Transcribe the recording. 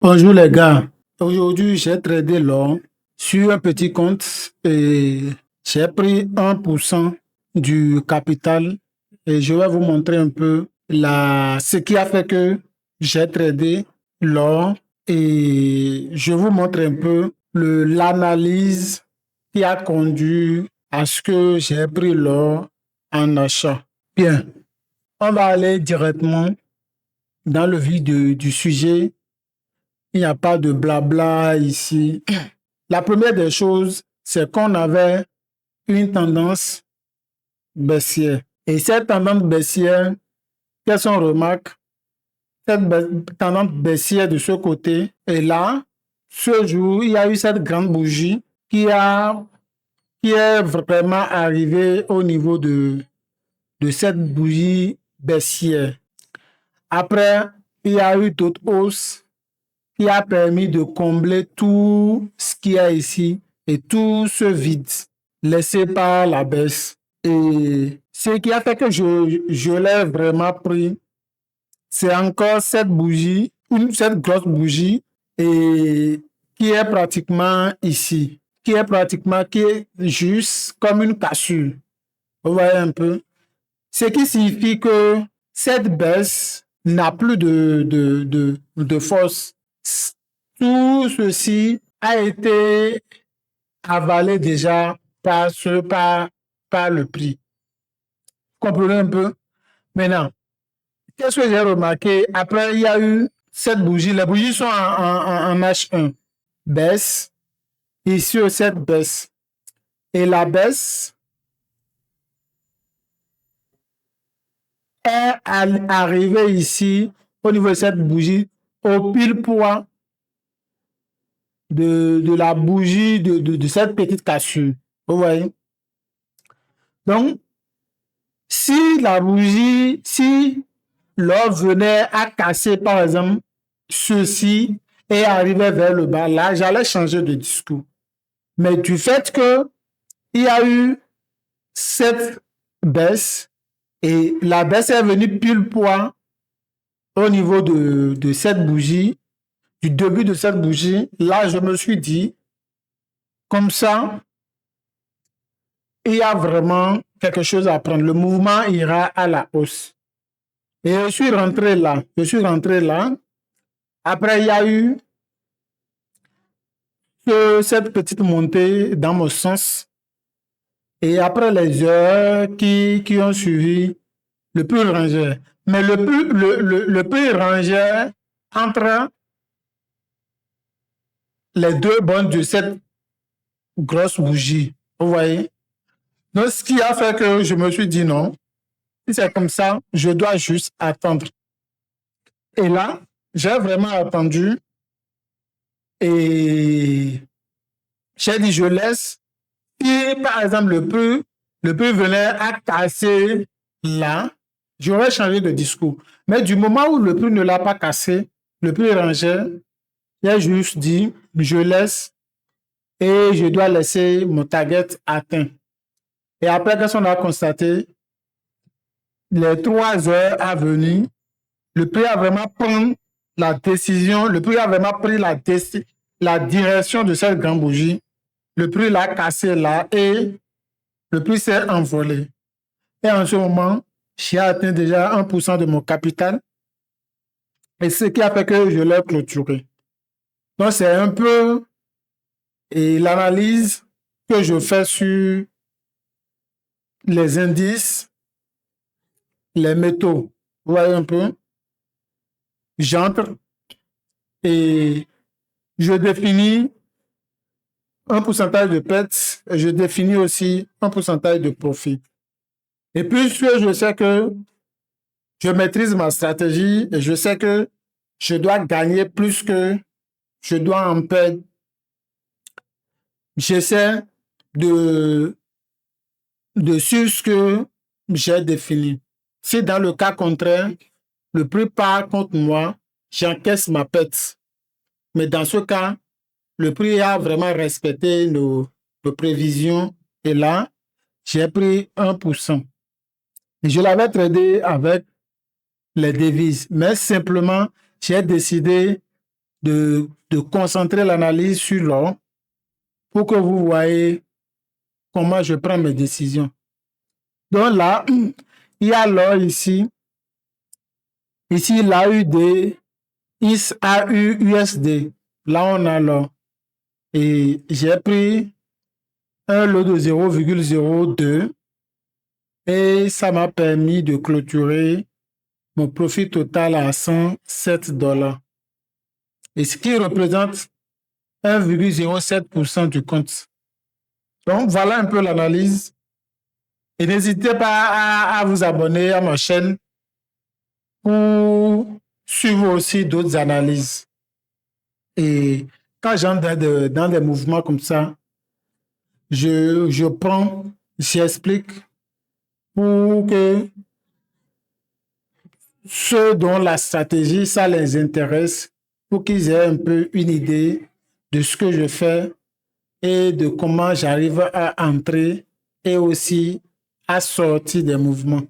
Bonjour les gars, aujourd'hui j'ai tradé l'or sur un petit compte et j'ai pris 1% du capital et je vais vous montrer un peu ce qui a fait que j'ai tradé l'or et je vous montre un peu l'analyse qui a conduit à ce que j'ai pris l'or en achat. Bien, on va aller directement dans le vif du sujet. Il n'y a pas de blabla ici. La première des choses, c'est qu'on avait une tendance baissière. Et cette tendance baissière, qu'est-ce qu'on remarque? Cette tendance baissière de ce côté. Et là, ce jour, il y a eu cette grande bougie qui est vraiment arrivée au niveau de cette bougie baissière. Après, il y a eu d'autres hausses qui a permis de combler tout ce qu'il y a ici et tout ce vide laissé par la baisse. Et ce qui a fait que je l'ai vraiment pris, c'est encore cette bougie, cette grosse bougie, et qui est pratiquement ici, qui est juste comme une cassure. Vous voyez un peu? Ce qui signifie que cette baisse n'a plus de force. Tout ceci a été avalé déjà par le prix. Comprenez un peu? Maintenant, qu'est-ce que j'ai remarqué? Après, il y a eu cette bougie. Les bougies sont en H1. Baisse. Ici, cette baisse. Et la baisse est arrivée ici, au niveau de cette bougie, au pile poids de la bougie de cette petite cassure. Vous voyez? Donc, si l'or venait à casser, par exemple, ceci et arriver vers le bas, là, j'allais changer de discours. Mais du fait que il y a eu cette baisse et la baisse est venue pile poids au niveau de cette bougie, du début de cette bougie, là, je me suis dit, comme ça, il y a vraiment quelque chose à prendre. Le mouvement ira à la hausse. Et je suis rentré là. Après, il y a eu cette petite montée dans mon sens. Et après les heures qui ont suivi, le prix rangeait. Mais le prix rangeait entre les deux bornes de cette grosse bougie. Vous voyez? Donc, ce qui a fait que je me suis dit non, si c'est comme ça, je dois juste attendre. Et là, j'ai vraiment attendu et j'ai dit je laisse. Si par exemple le prix venait à casser là, j'aurais changé de discours. Mais du moment où le prix ne l'a pas cassé, le prix rangeait, j'ai juste dit je laisse et je dois laisser mon target atteint. Et après, qu'est-ce qu'on a constaté? Les 3 heures à venir, le prix a vraiment pris la décision, le prix a vraiment pris la direction de cette grande bougie. Le prix l'a cassé là et le prix s'est envolé. Et en ce moment, j'ai atteint déjà 1% de mon capital et ce qui a fait que je l'ai clôturé. Donc, c'est un peu l'analyse que je fais sur les indices, les métaux. Vous voyez un peu? J'entre et je définis un pourcentage de pertes et je définis aussi un pourcentage de profit. Et puisque je sais que je maîtrise ma stratégie et je sais que je dois gagner plus que je dois en perdre, j'essaie de suivre ce que j'ai défini. Si dans le cas contraire, le prix part contre moi, j'encaisse ma perte. Mais dans ce cas, le prix a vraiment respecté nos prévisions et là, j'ai pris 1%. Et je l'avais tradé avec les devises, mais simplement, j'ai décidé de concentrer l'analyse sur l'or pour que vous voyez comment je prends mes décisions. Donc là, il y a l'or ici. Ici, l'AUD, AUUSD. Là, on a l'or. Et j'ai pris un lot de 0,02 et ça m'a permis de clôturer mon profit total à $107. Et ce qui représente 1,07% du compte. Donc, voilà un peu l'analyse. Et n'hésitez pas à vous abonner à ma chaîne pour suivre aussi d'autres analyses. Et quand j'entre dans des mouvements comme ça, je prends, j'explique pour que ceux dont la stratégie, ça les intéresse, pour qu'ils aient un peu une idée de ce que je fais et de comment j'arrive à entrer et aussi à sortir des mouvements.